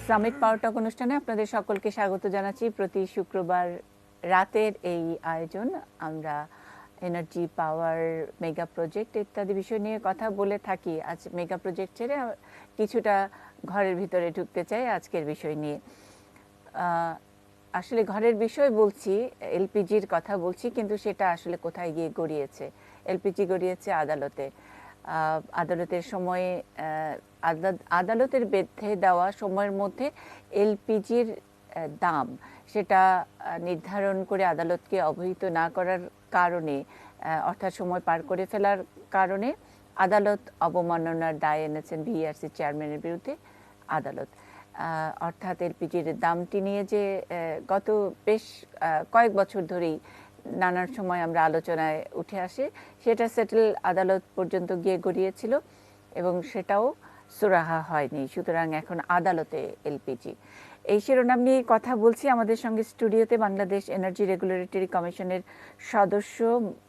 Summit পাওয়ার টক অনুষ্ঠানে আপনাদের সকলকে স্বাগত জানাচ্ছি। প্রতি শুক্রবার রাতের এই আয়োজন আমরা এনার্জি পাওয়ার মেগা প্রজেক্ট ইত্যাদি বিষয় নিয়ে কথা বলে থাকি। আজ মেগা প্রজেক্ট ছেড়ে কিছুটা ঘরের ভিতরে ঢুকতে চাই আজকের বিষয় নিয়ে। আসলে ঘরের বিষয় বলছি, এলপিজির কথা বলছি, কিন্তু সেটা আসলে কোথায় গিয়ে গড়িয়েছে? এলপিজি গড়িয়েছে আদালতে। আদালতের সময়ে আদালতের বেঁধে দেওয়া সময়ের মধ্যে এলপিজির দাম সেটা নির্ধারণ করে আদালতকে অবহিত না করার কারণে, অর্থাৎ সময় পার করে ফেলার কারণে আদালত অবমাননার দায় এনেছেন বিইআরসি চেয়ারম্যানের বিরুদ্ধে আদালত। অর্থাৎ এলপিজির দামটি নিয়ে যে গত বেশ কয়েক বছর ধরেই নানান সময় আমরা আলোচনায় উঠে আসি, সেটা সেটেল আদালত পর্যন্ত গিয়ে গড়িয়েছিল এবং সেটাও সুরাহা হয়নি। সুতরাং এখন আদালতে এলপিজি, এই শিরোনাম নিয়ে কথা বলছি। আমাদের সঙ্গে স্টুডিওতে বাংলাদেশ এনার্জি রেগুলেটরি কমিশনের সদস্য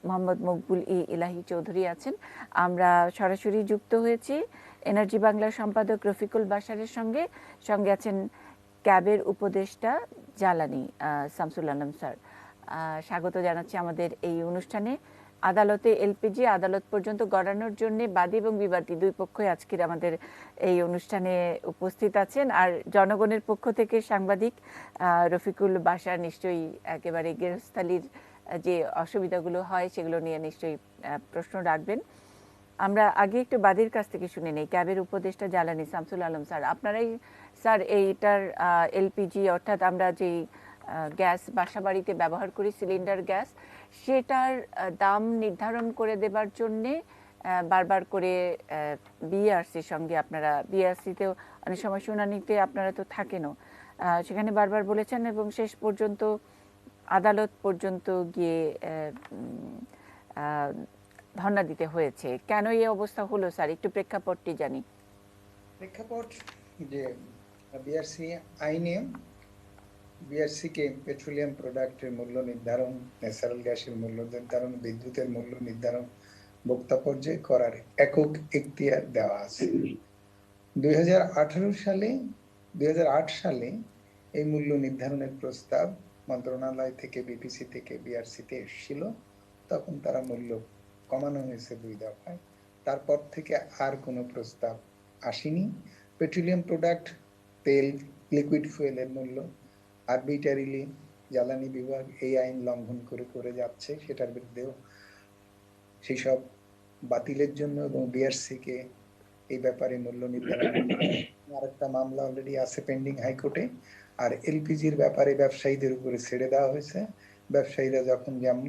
মোহাম্মদ মকবুল ইলাহি চৌধুরী আছেন। আমরা সরাসরি যুক্ত হয়েছি এনার্জি বাংলার সম্পাদক রফিকুল বাশারের সঙ্গে। সঙ্গে আছেন ক্যাবের উপদেষ্টা জ্বালানি শামসুল আলম স্যার। স্বাগত জানাচ্ছি আমাদের এই অনুষ্ঠানে। আদালতে এলপিজি আদালত পর্যন্ত গড়ানোর জন্য বাদী এবং বিবাদী দুই পক্ষই আজকের আমাদের এই অনুষ্ঠানে উপস্থিত আছেন। আর জনগণের পক্ষ থেকে সাংবাদিক রফিকুল বাশার নিশ্চয়ই একেবারে গৃহস্থালির যে অসুবিধাগুলো হয় সেগুলো নিয়ে নিশ্চয়ই প্রশ্ন রাখবেন। আমরা আগে একটু বাদীর কাছ থেকে শুনে নেই। ক্যাবের উপদেষ্টা জ্বালানি শামসুল আলম স্যার, আপনারাই স্যার এইটার এলপিজি অর্থাৎ আমরা যেই গ্যাস বাসাবাড়িতে ব্যবহার করি সিলিন্ডার গ্যাস, সেটার দাম নির্ধারণ করে দেবার জন্যে বারবার করে বিইআরসির সঙ্গে, আপনারা বিইআরসিতেও অনেক সময় শুনানিতে আপনারা তো থাকেনও, সেখানে বারবার বলেছেন এবং শেষ পর্যন্ত আদালত পর্যন্ত গিয়ে ধর্ণা দিতে হয়েছে। কেন এই অবস্থা হলো স্যার, একটু প্রেক্ষাপটটি জানি। প্রেক্ষাপট যে বিআরসি আইনে বিআরসিকে পেট্রোলিয়াম প্রোডাক্টের মূল্য নির্ধারণ, ন্যাচারাল গ্যাসের মূল্য নির্ধারণ, বিদ্যুতের মূল্য নির্ধারণ ভোক্তা পর্যায়ে করার একক এখতিয়ার দেওয়া আছে। 2008 সালে এই মূল্য নির্ধারণের প্রস্তাব মন্ত্রণালয় থেকে, বিপিসি থেকে বিআরসিতে এসেছিল। তখন তারা মূল্য কমানো হয়েছে 2 দফায়। তারপর থেকে আর কোনো প্রস্তাব আসেনি। পেট্রোলিয়াম প্রোডাক্ট, তেল, লিকুইড ফুয়েলের মূল্য আরবিটারিলি জ্বালানি বিভাগ এই আইন লঙ্ঘন করে যাচ্ছে। সেটার বিরুদ্ধেও সেই সব বাতিলের জন্য এবং বিআরসিকে এই ব্যাপারে মূল্য নির্ধারণ আরেকটা মামলা অলরেডি আছে পেন্ডিং হাইকোর্টে। আর এলপিজির ব্যাপারে ব্যবসায়ীদের উপরে ছেড়ে দেওয়া হয়েছে। ব্যবসায়ীরা যখন যেমন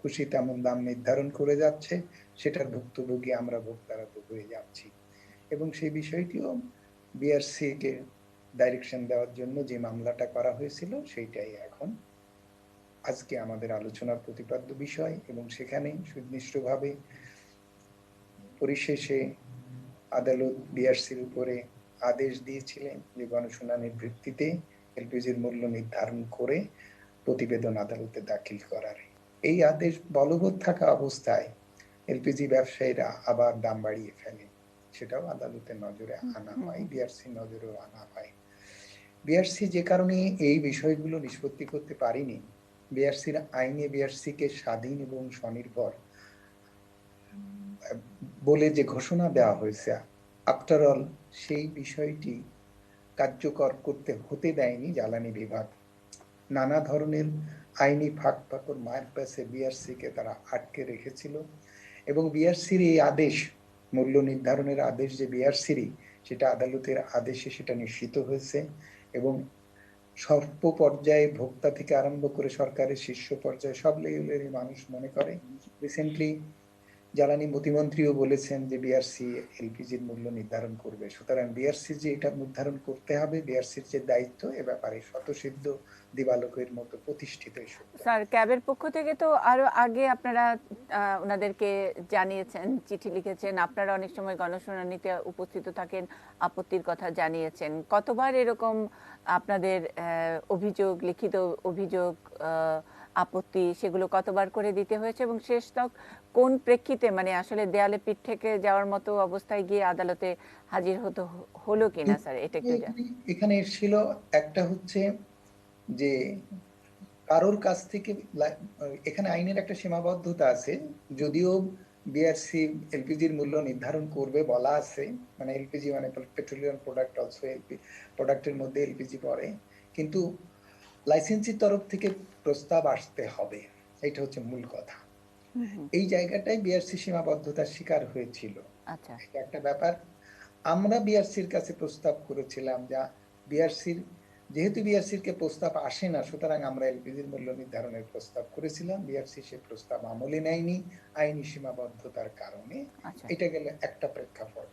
খুশি তেমন দাম নির্ধারণ করে যাচ্ছে, সেটার ভুক্তভোগী আমরা ভোক্তারা তো হয়ে যাচ্ছি। এবং সেই বিষয়টিও বিআরসি কে ডাইরেকশন দেওয়ার জন্য যে মামলাটা করা হয়েছিল সেইটাই এখন আজকে আমাদের আলোচনার প্রতিপাদ্য বিষয়। এবং সেখানে সুনির্দিষ্টভাবে পরিশেষে আদালত বিআরসির উপরে আদেশ দিয়েছিলেন যে গণশুনানির ভিত্তিতে এলপিজির মূল্য নির্ধারণ করে প্রতিবেদন আদালতে দাখিল করার। এই আদেশ বলবৎ থাকা অবস্থায় এলপিজি ব্যবসায়ীরা আবার দাম বাড়িয়ে ফেলে, সেটাও আদালতের নজরে আনা হয়, বিআরসির নজরেও আনা হয়। বিআরসি যে কারণে এই বিষয়গুলো নিষ্পত্তি করতে পারেনি, বিআরসির আইনে বিআরসিকে স্বাধীন এবং স্বনির্ভর বলে যে ঘোষণা দেওয়া হয়েছে, আফটার অল সেই বিষয়টি কার্যকর করতে হতে দেয়নি জ্বালানি বিভাগ। নানা ধরনের আইনি ফাঁক ফাঁকর মায়ের পাশে বিআরসিকে তারা আটকে রেখেছিল। এবং বিআরসির এই আদেশ, মূল্য নির্ধারণের আদেশ যে বিআরসিরই, সেটা আদালতের আদেশে সেটা নিশ্চিত হয়েছে। এবং সর্ব পর্যায়ে ভোক্তা থেকে আরম্ভ করে সরকারের শীর্ষ পর্যায়ে সব লেভেলেরই মানুষ মনে করে। রিসেন্টলি জ্বালানি প্রতিমন্ত্রীও বলেছেন যে বিআরসি এলপিজির মূল্য নির্ধারণ করবে। সুতরাং বিআরসি যে এটা নির্ধারণ করতে হবে, বিআরসির যে দায়িত্ব, এ ব্যাপারে স্বতঃসিদ্ধ দিবালোকের মতো প্রতিষ্ঠিত। স্যার, ক্যাবের পক্ষ থেকে তো আরো আগে আপনারা ওনাদেরকে জানিয়েছেন, চিঠি লিখেছেন, আপনারা অনেক সময় গণশুনানিতে উপস্থিত থাকেন, আপত্তির কথা জানিয়েছেন। কতবার এরকম আপনাদের অভিযোগ, লিখিত অভিযোগ আপত্তি সেগুলো কতবার করে দিতে হয়েছে এবং শেষ তক কোন প্রেক্ষিতে, মানে আসলে দেয়ালে পিঠ থেকে যাওয়ার মতো অবস্থায় গিয়ে আদালতে হাজির হতে হলো কিনা স্যার, এটা একটু এখানে এখানে এসেছিল একটা হচ্ছে যে কারোর কাছ থেকে এখানে আইনের একটা সীমাবদ্ধতা আছে, যদিও বিআরসি এলপিজির মূল্য নির্ধারণ করবে বলা আছে, মানে এলপিজি মানে পেট্রোলিয়াম প্রোডাক্ট, অলসো এলপি প্রোডাক্টের মধ্যে এলপিজি পড়ে, কিন্তু লাইসেন্সির তরফ থেকে প্রস্তাব আসতে হবে, এটা হচ্ছে মূল কথা। এই জায়গাটায় বিআরসি সীমাবদ্ধতার শিকার হয়েছিল, আচ্ছা এটা একটা ব্যাপার। আমরা বিআরসির কাছে প্রস্তাব করেছিলাম, যা বিআরসির যেহেতু বিআরসির কে প্রস্তাব আসে না, সুতরাং আমরা এলপিজির মূল্য নির্ধারণের প্রস্তাব করেছিলাম, বিআরসি সে প্রস্তাব আমলে নেয়নি আইনি সীমাবদ্ধতার কারণে। আচ্ছা এটা গেল একটা প্রেক্ষাপট।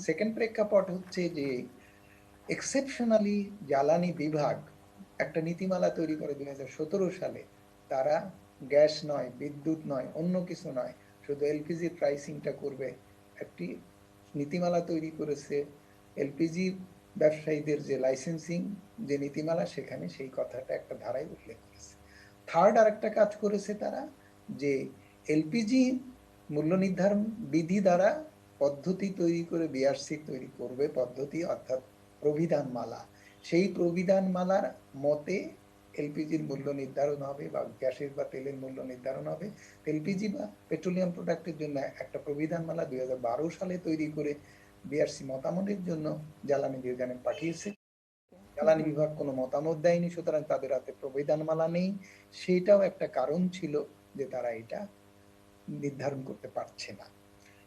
সেকেন্ড প্রেক্ষাপট হচ্ছে যে এক্সেপশনালি জ্বালানি বিভাগ একটা নীতিমালা তৈরি করে 2017 সালে। তারা গ্যাস নয়, বিদ্যুৎ নয়, অন্য কিছু নয়, শুধু এলপিজি প্রাইসিংটা করবে, একটি নীতিমালা তৈরি করেছে। এলপিজি ব্যবসায়ীদের যে লাইসেন্সিং যে নীতিমালা, সেখানে সেই কথাটা একটা ধারায় উল্লেখ করেছে। থার্ড আর একটা কাজ করেছে তারা, যে এলপিজি মূল্য নির্ধারণ বিধি দ্বারা পদ্ধতি তৈরি করে বিআরসি তৈরি করবে পদ্ধতি, অর্থাৎ প্রবিধানমালা। সেই প্রবিধানমালার মতে এলপিজির মূল্য নির্ধারণ হবে বা গ্যাসের বা তেলের মূল্য নির্ধারণ হবে। এলপিজি বা পেট্রোলিয়াম প্রোডাক্টের জন্য একটা প্রবিধানমালা 2012 সালে তৈরি করে বিআরসি মতামতের জন্য জ্বালানি বিভাগে পাঠিয়েছে। জ্বালানি বিভাগ কোনো মতামত দেয়নি, সুতরাং তাদের হাতে প্রবিধানমালা নেই। সেটাও একটা কারণ ছিল যে তারা এটা নির্ধারণ করতে পারছে না,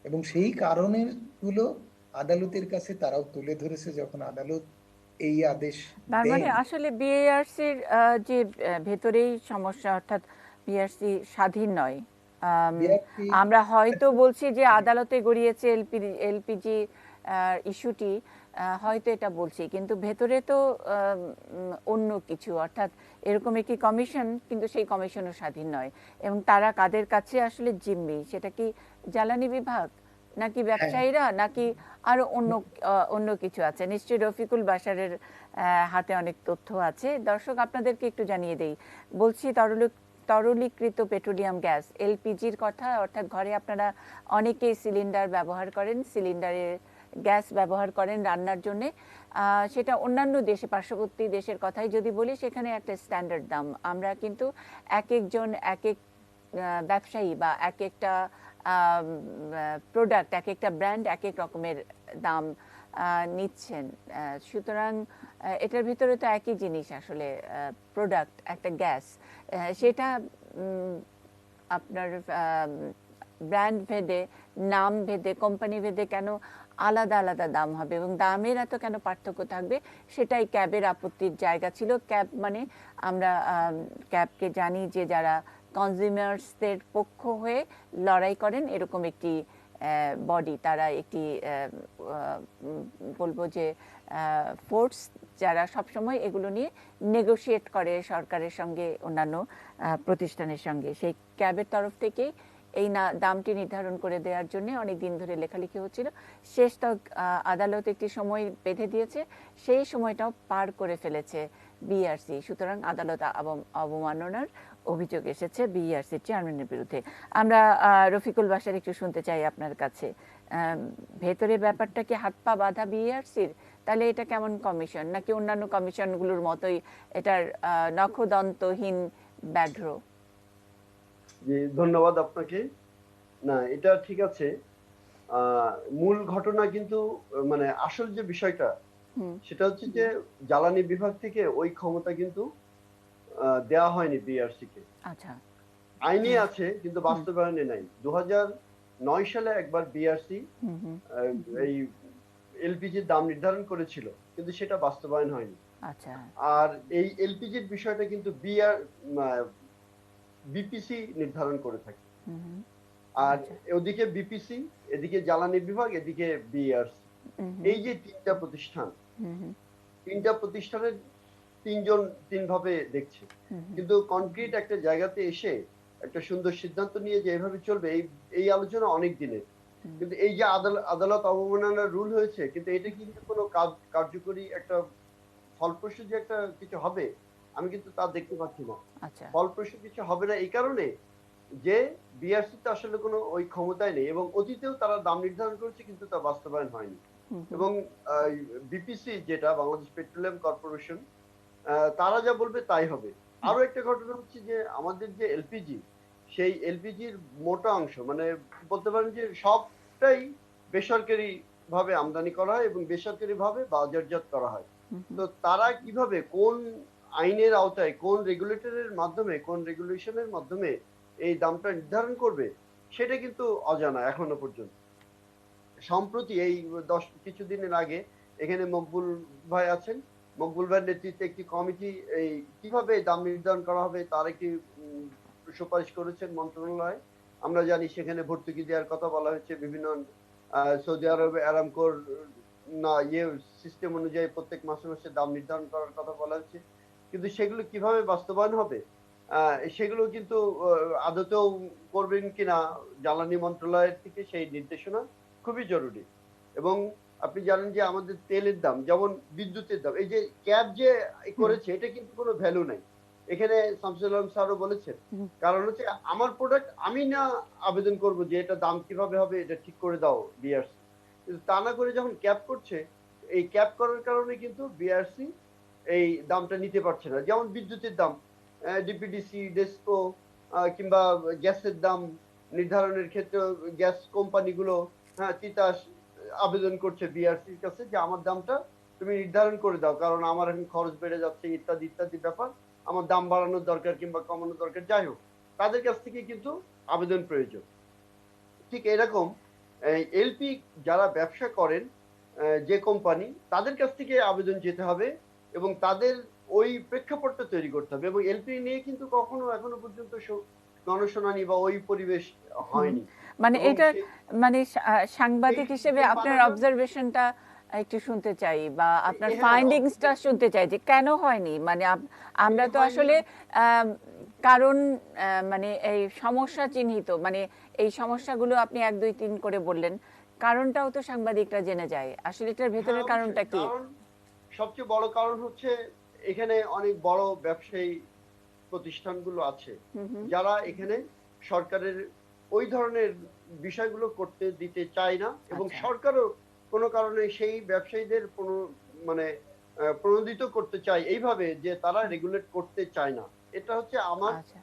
এবং সেই কারণের গুলো আদালতের কাছে তারাও তুলে ধরেছে যখন আদালত এই আদেশ তার মানে দেন। আসলে বিএআরসির যে ভেতরেই সমস্যা, অর্থাৎ বিএআরসি স্বাধীন নয়। বিআরসি আমরা হয়তো বলছি যে আদালতে গড়িয়েছে এলপিজি ইস্যুটি, হয়তো এটা বলছি, কিন্তু ভেতরে তো অন্য কিছু, অর্থাৎ এরকম একটি কমিশন, কিন্তু সেই কমিশনও স্বাধীন নয়। এবং তারা কাদের কাছে আসলে জিম্মি, সেটা কি জ্বালানি বিভাগ নাকি হ্যাঁ, ব্যবসায়ীরা নাকি আরো অন্য অন্য কিছু আছে? নিশ্চয়ই রফিকুল বাশারের হাতে অনেক তথ্য আছে। দর্শক আপনাদেরকে একটু জানিয়ে দেই, বলছি তরলীকৃত পেট্রোলিয়াম গ্যাস এলপিজির কথা, অর্থাৎ ঘরে আপনারা অনেকেই সিলিন্ডার ব্যবহার করেন, সিলিন্ডারের গ্যাস ব্যবহার করেন রান্নার জন্যে। সেটা অন্যান্য দেশে, পার্শ্ববর্তী দেশের কথাই যদি বলি, সেখানে একটা স্ট্যান্ডার্ড দাম। আমরা কিন্তু এক একজন এক এক ব্যবসায়ী বা এক একটা প্রোডাক্ট, এক একটা ব্র্যান্ড এক এক রকমের দাম নিচ্ছেন। সুতরাং এটার ভিতরে তো একই জিনিস আসলে, প্রোডাক্ট একটা গ্যাস, সেটা আপনার ব্র্যান্ড ভেদে, নাম ভেদে, কোম্পানি ভেদে কেন আলাদা আলাদা দাম হবে এবং দামের এত কেন পার্থক্য থাকবে, সেটাই ক্যাবের আপত্তির জায়গা ছিল। ক্যাব মানে আমরা ক্যাবকে জানি যে যারা কনজিউমার্সদের পক্ষ হয়ে লড়াই করেন এরকম একটি বডি, তারা একটি বলবো যে ফোর্স, যারা সবসময় এগুলো নিয়ে নেগোশিয়েট করে সরকারের সঙ্গে, অন্যান্য প্রতিষ্ঠানের সঙ্গে। সেই ক্যাবের তরফ থেকেই এই দামটি নির্ধারণ করে দেওয়ার জন্য অনেক দিন ধরে লেখালেখি হচ্ছিল। শেষ তক আদালত একটি সময় বেঁধে দিয়েছে, সেই সময়টাও পার করে ফেলেছে বিআরসি। সুতরাং আদালত অবমাননার অভিযোগ এসেছে বিআরসির চেয়ারম্যানের বিরুদ্ধে। আমরা রফিকুল বাশার একটু শুনতে চাই আপনার কাছে, ভেতরে ব্যাপারটা কি হাত পা বাঁধা বিআরসির? তাহলে এটা কেমন কমিশন, নাকি অন্যান্য কমিশনগুলোর মতোই এটার নখদন্তহীন ব্যাঘ্র? জি, ধন্যবাদ আপনাকে। না, এটা ঠিক আছে। মূল ঘটনা কিন্তু মানে আসল যে বিষয়টা, সেটা হচ্ছে যে জ্বালানি বিভাগ থেকে ওই ক্ষমতা কিন্তু দেওয়া হয়নি বিআরসি কে। আচ্ছা, আইনে আছে কিন্তু বাস্তবায়নে নাই। 2009 সালে একবার বিআরসি এই এলপিজির দাম নির্ধারণ করেছিল, কিন্তু সেটা বাস্তবায়ন হয়নি। আচ্ছা, আর এই এলপিজির বিষয়টা কিন্তু বিপিসি নির্ধারণ করে থাকে। আর ওদিকে বিপিসি, এদিকে জ্বালানি বিভাগ, এদিকে বিআরসি, এই যে তিনটা প্রতিষ্ঠানের তিনজন তিন ভাবে দেখছে। কিন্তু কনক্রিট একটা জায়গাতে এসে একটা সুন্দর সিদ্ধান্ত নিয়ে যে এভাবে চলবে, এই আলোচনা অনেক দিনের। কিন্তু এই যে আদালত অবমাননার রুল হয়েছে, কিন্তু এটা কিন্তু কোনো কার্যকরী একটা ফলপ্রসূ যে একটা কিছু হবে, আমি কিন্তু তা দেখতে পাচ্ছি না। আচ্ছা। ফলপ্রসূ কিছু হবে না এই কারণে যে বিআরসি তে আসলে কোনো ওই ক্ষমতাই নেই এবং অতীতেও তারা দাম নির্ধারণ করেছে কিন্তু তা বাস্তবায়ন হয়নি। হুম, হুম, এবং বিপিসি যেটা বাংলাদেশ পেট্রোলিয়াম কর্পোরেশন, তারা যা বলবে তাই হবে। হুম, আরো একটা ঘটনা হচ্ছে যে আমাদের যে এলপিজি, সেই এলপিজির মোটা অংশ মানে বলতে পারেন যে সবটাই বেসরকারি ভাবে আমদানি করা হয় এবং বেসরকারি ভাবে বাজারজাত করা হয়। হুম, হুম, তো তারা কিভাবে কোন আইনের আওতায় কোন রেগুলেটরের মাধ্যমে কোন রেগুলেশনের মাধ্যমে এই দামটা নির্ধারণ করবে সেটা কিন্তু অজানা এখনো পর্যন্ত। সম্প্রতি এই কিছুদিনের আগে এখানে মকবুল ভাই আছেন। মকবুল ভাইয়ের নেতৃত্বে একটি কমিটি এই কিভাবে দাম নির্ধারণ করা হবে তার একটি সুপারিশ করেছেন মন্ত্রণালয়। আমরা জানি সেখানে ভর্তুকি দেওয়ার কথা বলা হয়েছে বিভিন্ন সৌদি আরবে আরামকোর না সিস্টেম অনুযায়ী প্রত্যেক মাসে মাসে দাম নির্ধারণ করার কথা বলা হচ্ছে। কিন্তু সেগুলো কিভাবে বাস্তবায়ন হবে সেগুলো কিন্তু আদতেও করবেন কিনা জ্বালানি মন্ত্রণালয়ের থেকে সেই নির্দেশনা খুবই জরুরি। এবং আপনি জানেন যে আমাদের তেলের দাম যেমন বিদ্যুতের দাম এই যে ক্যাব যে করেছে এটা কিন্তু কোনো ভ্যালু নাই। এখানে শামসুল আলম স্যারও বলেছেন। হুম, কারণ হচ্ছে আমার প্রোডাক্ট আমি না আবেদন করব যে এটা দাম কিভাবে হবে এটা ঠিক করে দাও বিআরসি। কিন্তু তা না করে যখন ক্যাপ করছে এই ক্যাপ করার কারণে কিন্তু বিআরসি এই দামটা নিতে পারছে না। যেমন বিদ্যুতের দাম ডিপিডিসি, ডেসকো কিংবা গ্যাসের দাম নির্ধারণের ক্ষেত্রে গ্যাস কোম্পানিগুলো হ্যাঁ তিতাস আবেদন করছে বিআরসির কাছে যে আমার দামটা তুমি নির্ধারণ করে দাও কারণ আমার এখন খরচ বেড়ে যাচ্ছে ইত্যাদি ইত্যাদি ব্যাপার আমার দাম বাড়ানোর দরকার কিংবা কমানোর দরকার যাই হোক তাদের কাছ থেকে কিন্তু আবেদন প্রয়োজন। ঠিক এরকম এলপি যারা ব্যবসা করেন যে কোম্পানি তাদের কাছ থেকে আবেদন যেতে হবে এবং তাদের ওই প্রেক্ষাপটটা তৈরি করতে হবে এবং এলপি নিয়ে কিন্তু কখনো এখনো পর্যন্ত গণশুনানি বা ওই পরিবেশ হুম। হয়নি মানে এবং এটা মানে সাংবাদিক হিসেবে আপনার বানানোর অবজারভেশনটা একটু শুনতে চাই বা আপনার হ্যাঁ ফাইন্ডিংসটা শুনতে চাই যে কেন হয়নি, মানে আমরা তো হয়নি আসলে আম, কারণ মানে এই সমস্যা চিহ্নিত, মানে এই সমস্যাগুলো আপনি 1 2 3 করে বললেন, কারণটাও তো সাংবাদিকরা জেনে যায় আসলে এটার হ্যাঁ ভেতরের অবশ্যই কারণটা কি। কারণ সবচেয়ে বড় কারণ হচ্ছে এখানে অনেক বড় ব্যবসায়ী প্রতিষ্ঠানগুলো আছে হুম, হুম, যারা এখানে সরকারের ওই ধরনের বিষয়গুলো করতে দিতে চায় না এবং আচ্ছা, সরকারও কোনো কারণে সেই ব্যবসায়ীদের মানে প্রণোদিত করতে চায় এইভাবে যে তারা রেগুলেট করতে চায় না। এটা হচ্ছে আমার আচ্ছা,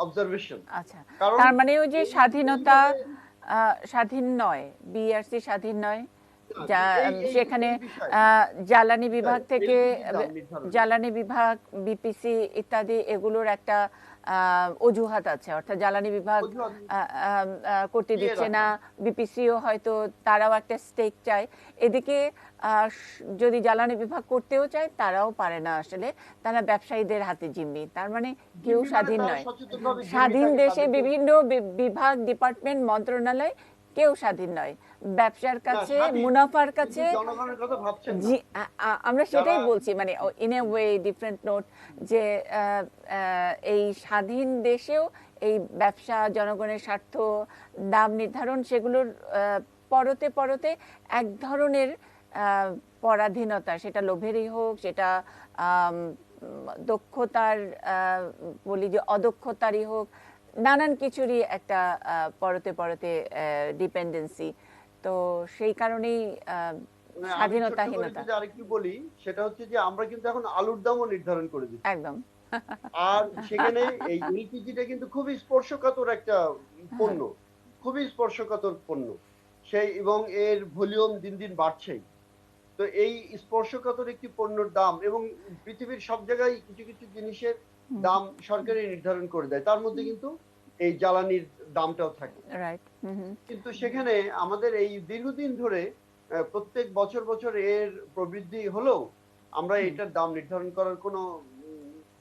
অবজারভেশন। আচ্ছা, কারণ তার মানে ওই যে স্বাধীনতা এইভাবে স্বাধীন নয়, বিআরসি স্বাধীন নয়, না, যা এই এই সেখানে এই বিষয় জ্বালানি বিভাগ থেকে এলপিজি দাম নির্ধারণ জ্বালানি বিভাগ, বিপিসি ইত্যাদি এগুলোর একটা অজুহাত আছে, অর্থাৎ জ্বালানি বিভাগ অজুহাত করতে দিয়ে দিচ্ছে না, রাখা। বিপিসিও হয়তো তারাও একটা স্টেক চায় এদিকে। যদি জ্বালানি বিভাগ করতেও চায় তারাও পারে না আসলে, তারা ব্যবসায়ীদের হাতে জিম্মি, তার মানে কেউ জিম্মি মানে স্বাধীন তারা নয়। সচেতনভাবে জিম্মি স্বাধীন থাকে দেশে তাদেরকে বিভিন্ন বিভাগ, ডিপার্টমেন্ট, মন্ত্রণালয়, কেউ স্বাধীন নয়, ব্যবসার না কাছে, স্বাধীন মুনাফার কিন্তু কাছে। জনগণের কথা ভাবছেন না জি, আমরা যারা সেটাই বলছি, মানে in a way different note, যে এই স্বাধীন দেশেও এই ব্যবসা, জনগণের স্বার্থ, দাম নির্ধারণ, সেগুলোর পরতে পরতে এক ধরনের পরাধীনতা, সেটা লোভেরই হোক, সেটা আম, দক্ষতার বলি যে অদক্ষতারই হোক, নানান কিছুরই একটা পরতে পরতে ডিপেন্ডেন্সি। তো সেই কারণেই মানে আমি ছোট্ট করে স্বাধীনতাহীনতা। যদি আরেকটু বলি সেটা হচ্ছে যে আমরা কিন্তু এখন আলুর দামও নির্ধারণ করে দিচ্ছি একদম। আর সেখানে এই এলপিজিটা কিন্তু খুবই স্পর্শকাতর একটা হ্যাঁ, পণ্য খুবই স্পর্শকাতর পণ্য সেই এবং এর ভলিউম দিন দিন বাড়ছেই তো এই স্পর্শকাতর একটি পণ্যের দাম এবং পৃথিবীর সব জায়গায় কিছু কিছু জিনিসের হুম, দাম সরকারই নির্ধারণ করে দেয় তার মধ্যে কিন্তু এই জ্বালানির দামটাও থাকে রাইট, হুম, হুম, কিন্তু সেখানে আমাদের এই দীর্ঘদিন ধরে প্রত্যেক বছর বছর এর প্রবৃদ্ধি হলেও আমরা হুম, এটার দাম নির্ধারণ করার কোনো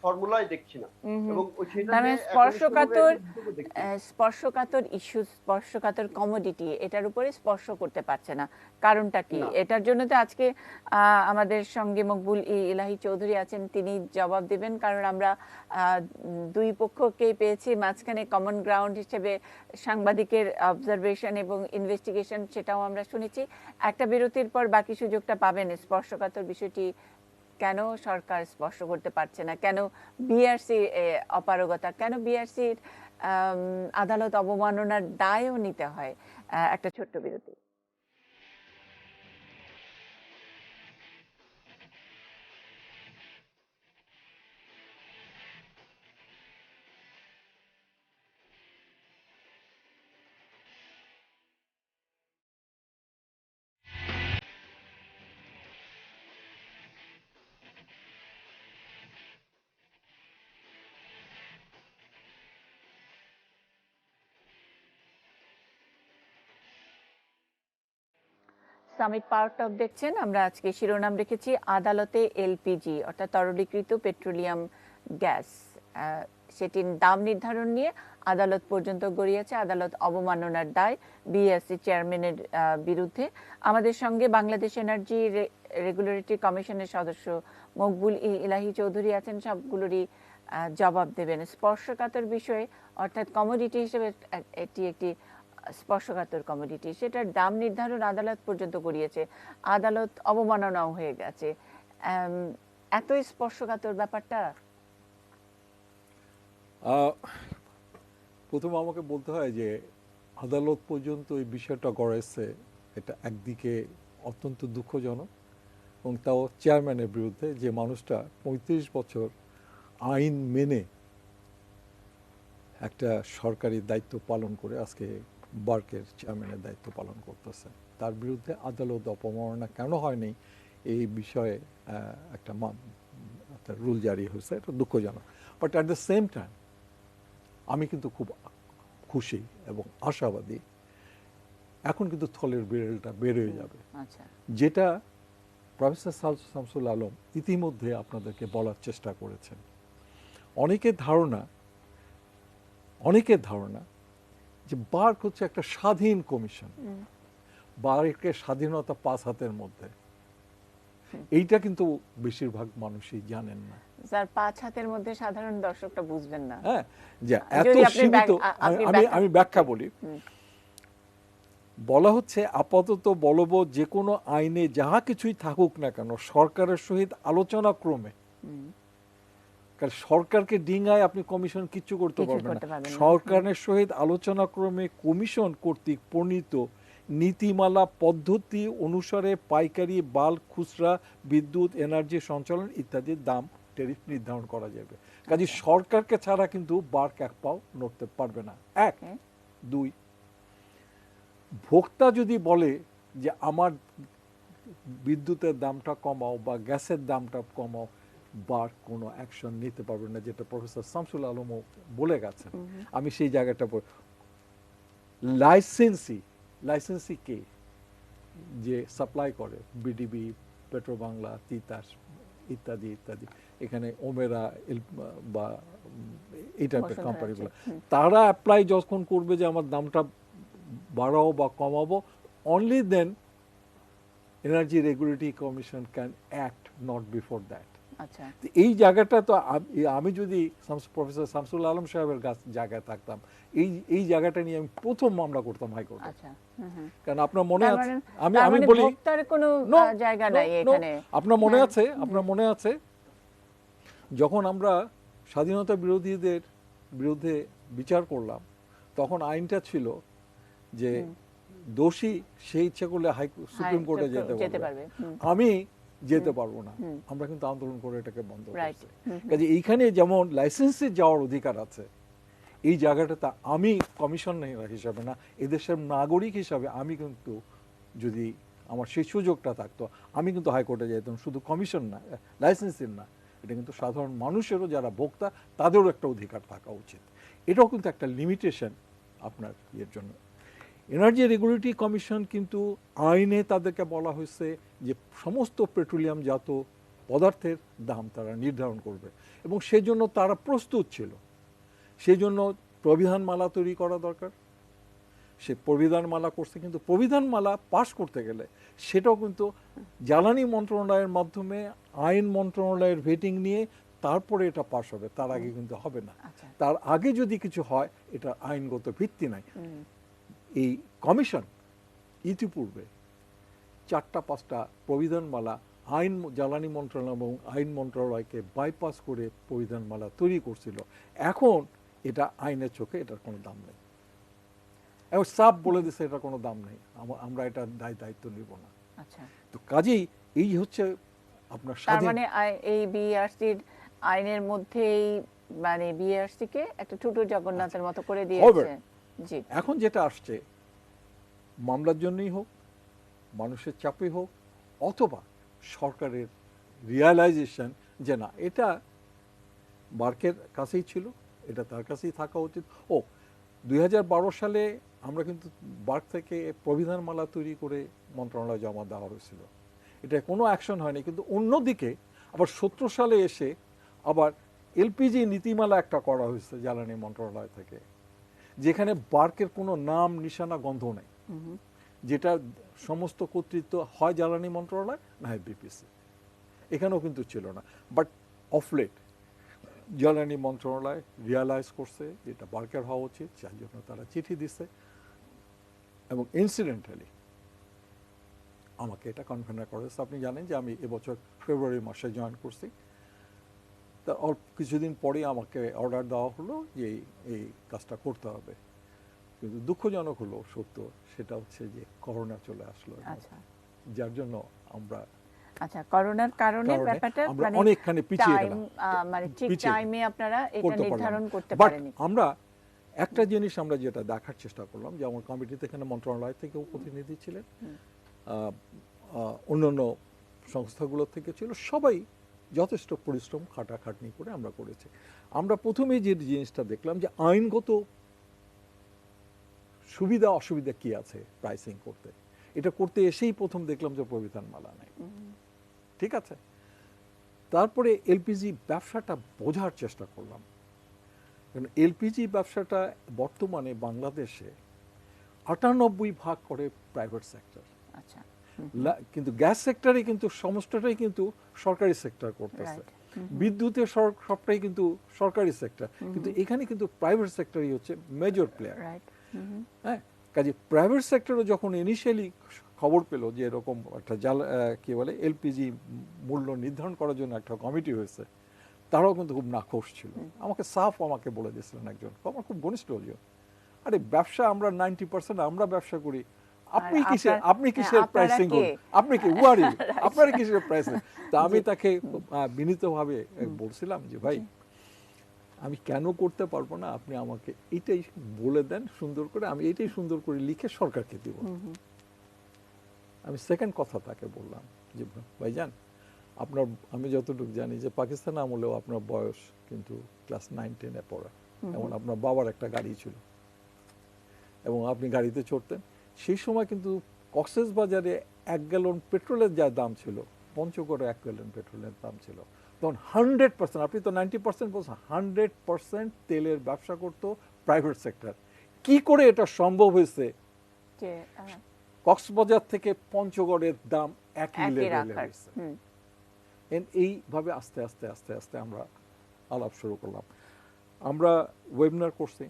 ফর্মুলাই দেখছি না হুম, হুম। এবং সেটা তার যে মানে এখনো শুরু হয়নি এটুকু দেখছি না। স্পর্শকাতর ইস্যু, স্পর্শকাতর কমোডিটি, এটার উপরে স্পর্শ করতে পারছে না, কারণটা কি? না এটার জন্য তো আজকে আমাদের সঙ্গে মকবুল ইলাহি চৌধুরী আছেন, তিনি জবাব দেবেন, কারণ আমরা দুই পক্ষকেই পেয়েছি, মাঝখানে কমন গ্রাউন্ড হিসেবে সাংবাদিকের অবজারভেশন এবং ইনভেস্টিগেশন, সেটাও আমরা শুনেছি। একটা বিরতির পর বাকি সুযোগটা পাবেন স্পর্শকাতর বিষয়টি কেন সরকার স্পর্শ করতে পারছে না, কেন বিআরসি অপারগতা, কেন বিআরসির আদালত অবমাননার দায়ও নিতে হয়। একটা ছোট্ট বিরতি। সামিট পাওয়ার টক দেখছেন। আমরা আজকে শিরোনাম রেখেছি আদালতে এলপিজি অর্থাৎ তরলীকৃত পেট্রোলিয়াম গ্যাস, সেটির দাম নির্ধারণ নিয়ে আদালত পর্যন্ত গড়িয়েছে। আদালত অবমাননার দায় বিএসসি চেয়ারম্যানের বিরুদ্ধে। আমাদের সঙ্গে বাংলাদেশ এনার্জি রেগুলেটরি কমিশনের সদস্য মকবুল ইলাহি চৌধুরী আছেন, সবগুলোরই জবাব দেবেন। স্পর্শকাতর বিষয়ে অর্থাৎ কমোডিটি হিসেবে এটি একটি স্পর্শকাতর কমোডিটি, সেটার দাম নির্ধারণ আদালত পর্যন্ত গড়িয়েছে, আদালত অবমাননাও হয়ে গেছে। এতই স্পর্শকাতর ব্যাপারটা। প্রথমে আমাকে বলতে হয় যে আদালত পর্যন্ত এই বিষয়টা গড়াইছে, এটা একদিকে অত্যন্ত দুঃখজনক, এবং তাও চেয়ারম্যানের বিরুদ্ধে, যে মানুষটা ৩৫ বছর আইন মেনে একটা সরকারি দায়িত্ব পালন করে আজকে বার্কের চেয়ারম্যানের দায়িত্ব পালন করতেছে। তার বিরুদ্ধে আদালত অপমাননা কেন হয়নি এই বিষয়ে একটা রুল জারি হয়েছে, এটা দুঃখজনক। But at the same time আমি কিন্তু খুব খুশি এবং আশাবাদী, এখন কিন্তু থলের বিড়ালটা বের হয়ে যাবে। যেটা প্রফেসর শামসুল আলম ইতিমধ্যে আপনাদেরকে বলার চেষ্টা করেছেন। অনেকের ধারণা যে বার্ক হচ্ছে একটা স্বাধীন কমিশন, বার্কের স্বাধীনতা ৫ হাতের মধ্যে। এইটা কিন্তু বেশিরভাগ মানুষই জানেন না। স্যার ৫ হাতের মধ্যে সাধারণ দর্শকটা বুঝবেন না। হ্যাঁ, যে এত সীমিত। আমি ব্যাখ্যা বলি। বলা হচ্ছে আপাতত বলবৎ যে কোনো আইনে যাহা কিছুই থাকুক না কেন সরকারের সহিত আলোচনা ক্রমে, কারণ সরকারকে ডিঙায় আপনি কমিশন কিচ্ছু করতে পারবেন না, সরকারের সহিত আলোচনা ক্রমে কমিশন কর্তৃক প্রণীত নীতিমালা পদ্ধতি অনুসারে পাইকারি, বাল্ক, খুচরা, বিদ্যুৎ, এনার্জি সঞ্চালন ইত্যাদির দাম ট্যারিফ নির্ধারণ করা যাবে। কাজে সরকারকে ছাড়া কিন্তু বার্ক এক পাও নড়তে পারবে না। এক। দুই, ভোক্তা যদি বলে যে আমার বিদ্যুতের দামটা কমাও বা গ্যাসের দামটা কমাও, বার্ক কোনো অ্যাকশন নিতে পারবে না, যেটা প্রফেসর শামসুল আলমও বলে গেছেন। আমি সেই জায়গাটা লাইসেন্সি কে যে সাপ্লাই করে, বিডিবি, পেট্রো বাংলা, তিতাস ইত্যাদি ইত্যাদি, এখানে ওমেরা বা এই টাইপের কোম্পানিগুলো, তারা অ্যাপ্লাই যখন করবে যে আমার দামটা বাড়াও বা কমাবো, only then energy regulatory commission can act, not before that. এই জায়গাটা তো আমি যদি প্রফেসর শামসুল আলম সাহেবের জায়গায় থাকতাম, এই জায়গাটা নিয়ে আমি প্রথম মামলা করতাম হাইকোর্টে। কারণ আপনার মনে আছে, আমি বলি আপনার মনে আছে যখন আমরা স্বাধীনতা বিরোধীদের বিরুদ্ধে বিচার করলাম, তখন আইনটা ছিল যে দোষী সে ইচ্ছা করলে সুপ্রিম কোর্টে যেতে পারবে, আমি যেতে পারবো না। আমরা কিন্তু আন্দোলন করে এটাকে বন্ধ করছি। কাজে এইখানে যেমন লাইসেন্সে যাওয়ার অধিকার আছে, এই জায়গাটাতে আমি কমিশনার হিসাবে না, এদেশের নাগরিক হিসাবে আমি কিন্তু, যদি আমার সেই সুযোগটা থাকতো, আমি কিন্তু হাইকোর্টে যেতাম। শুধু কমিশন না, লাইসেন্সের না, এটা কিন্তু সাধারণ মানুষেরও, যারা ভোক্তা, তাদেরও একটা অধিকার থাকা উচিত। এটাও কিন্তু একটা লিমিটেশন আপনার ইয়ের জন্য। এনার্জি রেগুলেটরি কমিশন কিন্তু আইনে তাদেরকে বলা হয়েছে যে সমস্ত পেট্রোলিয়ামজাত পদার্থের দাম তারা নির্ধারণ করবে, এবং সেজন্য তারা প্রস্তুত ছিল। সেজন্য প্রবিধানমালা তৈরি করা দরকার, সে প্রবিধানমালা করছে। কিন্তু প্রবিধানমালা পাশ করতে গেলে সেটাও কিন্তু জ্বালানি মন্ত্রণালয়ের মাধ্যমে আইন মন্ত্রণালয়ের ভেটিং নিয়ে তারপরে এটা পাশ হবে, তার আগে কিন্তু হবে না। তার আগে যদি কিছু হয়, এটা আইনগত ভিত্তি নাই। এই কমিশন ইতিপূর্বে ৪টা ৫টা প্রবিধানমালা জ্বালানি মন্ত্রণালয় এবং আইন মন্ত্রণালয়কে বাইপাস করে পরিধানমালা তৈরি করছিল। এখন এটা আইনের চোখে এটার কোনো দাম নেই, এবং সাফ বলে দিচ্ছে এটার কোনো দাম নেই, আমরা এটা দায়িত্ব নিব না। আচ্ছা, তো কাজেই এই হচ্ছে আপনার তার স্বাধীন। মানে এই বিআরসির আইনের মধ্যেই মানে বিআরসি কে একটা ছোট জগন্নাথের মতো করে দিয়েছে। জি, এখন যেটা আসছে মামলার জন্যই হোক, মানুষের চাপে হোক, অথবা সরকারের রিয়ালাইজেশন যে না এটা বার্কের কাছেই ছিল, এটা তার কাছেই থাকা উচিত। 2012 সালে আমরা কিন্তু বার্ক থেকে প্রবিধানমালা তৈরি করে মন্ত্রণালয়ে জমা দেওয়া হয়েছিল, এটা কোনো অ্যাকশন হয়নি। কিন্তু অন্যদিকে আবার 17 সালে এসে আবার এলপিজি নীতিমালা একটা করা হয়েছে জ্বালানি মন্ত্রণালয় থেকে, যেখানে বার্কের কোনো নাম নিশানা গন্ধ নেই, যেটা সমস্ত কর্তৃত্ব হয় জ্বালানি মন্ত্রণালয় না হয় বিপিসি। এখানেও কিন্তু ছিল না, বাট অফলেট জ্বালানি মন্ত্রণালয় রিয়ালাইজ করছে যেটা বার্কের হওয়া উচিত, যার জন্য তারা চিঠি দিছে, এবং ইনসিডেন্টালি আমাকে এটা কনভেনার করেছে। আপনি জানেন যে আমি এবছর ফেব্রুয়ারি মাসে জয়েন করছি, তা অল্প কিছুদিন পরেই আমাকে অর্ডার দেওয়া হলো যে এই কাজটা করতে হবে। কিন্তু দুঃখজনক হলো সত্য, সেটা হচ্ছে যে করোনা চলে আসলো, আচ্ছা যার জন্য আমরা আচ্ছা করোনার কারণে ব্যাপারটা আমরা মানে অনেকখানি পিছিয়ে টাইম গেলাম, মানে ঠিক পিছিয়ে টাইমে আপনারা এটা করতে নির্ধারণ পারলাম। করতে বাট পারেননি। আমরা একটা জিনিস আমরা যেটা দেখার চেষ্টা করলাম, যে আমার কমিটিতে এখানে মন্ত্রণালয় থেকেও প্রতিনিধি ছিলেন, অন্যান্য সংস্থাগুলো থেকে ছিল, সবাই যথেষ্ট পরিশ্রম খাটাখাটনি করে আমরা করেছি। আমরা প্রথমে যে জিনিসটা দেখলাম যে আইনগত সুবিধা অসুবিধা কি আছে প্রাইসিং করতে, এটা করতে এসেই প্রথম দেখলাম যে প্রবিধানমালা নেই। ঠিক আছে, তারপরে এলপিজি ব্যবসাটা বোঝার চেষ্টা করলাম, কারণ এলপিজি ব্যবসাটা বর্তমানে বাংলাদেশে 98% করে প্রাইভেট সেক্টর। আচ্ছা, কিন্তু গ্যাস সেক্টরে কিন্তু সমস্তটাই কিন্তু সরকারি সেক্টর করতেছে, বিদ্যুতের সবটাই কিন্তু সরকারি সেক্টর, কিন্তু এখানে কিন্তু প্রাইভেট সেক্টরই হচ্ছে মেজর প্লেয়ার। হ্যাঁ, কাজে প্রাইভেট সেক্টরে যখন ইনিশিয়ালি খবর পেল যে এরকম একটা কি বলে এলপিজি মূল্য নির্ধারণ করার জন্য একটা কমিটি হয়েছে, তারাও কিন্তু খুব নাখোশ ছিল। আমাকে বলে দিয়েছিলেন একজন, আমার খুব ঘনিষ্ঠ হল, আরে ব্যবসা আমরা 90% আমরা ব্যবসা করি, আপনি কিসের প্রাইসিং করুন, আপনি কি ওয়ারি, আপনার কিসের প্রাইসিং। তা আমি তাকে বিনীতভাবে বলছিলাম যে ভাই আমি কেন করতে পারবো না, আপনি আমাকে এটাই বলে দেন সুন্দর করে, আমি এটাই সুন্দর করে লিখে সরকারকে দিব। আমি সেকেন্ড কথা তাকে বললাম যে ভাইজান আপনার, আমি যতটুকু জানি যে পাকিস্তান আমলেও আপনার বয়স কিন্তু ক্লাস 9-10 পড়া, এমন আপনার বাবার একটা গাড়ি ছিল এবং আপনি গাড়িতে চড়তেন। সেই সময় কিন্তু কক্সবাজারে 1 গ্যালন পেট্রোলের যা দাম ছিল, পঞ্চগড়ে 1 গ্যালন পেট্রোলের দাম ছিল তখন 100%, আপনি তো 90% বলছেন, 100% তেলের ব্যবসা করতো প্রাইভেট সেক্টর। কি করে এটা সম্ভব হয়েছে কক্সবাজার থেকে পঞ্চগড়ের দাম একই লেভেলে হয়েছে? এইভাবে আস্তে আস্তে আস্তে আস্তে আমরা আলাপ শুরু করলাম। আমরা ওয়েবিনার করছি,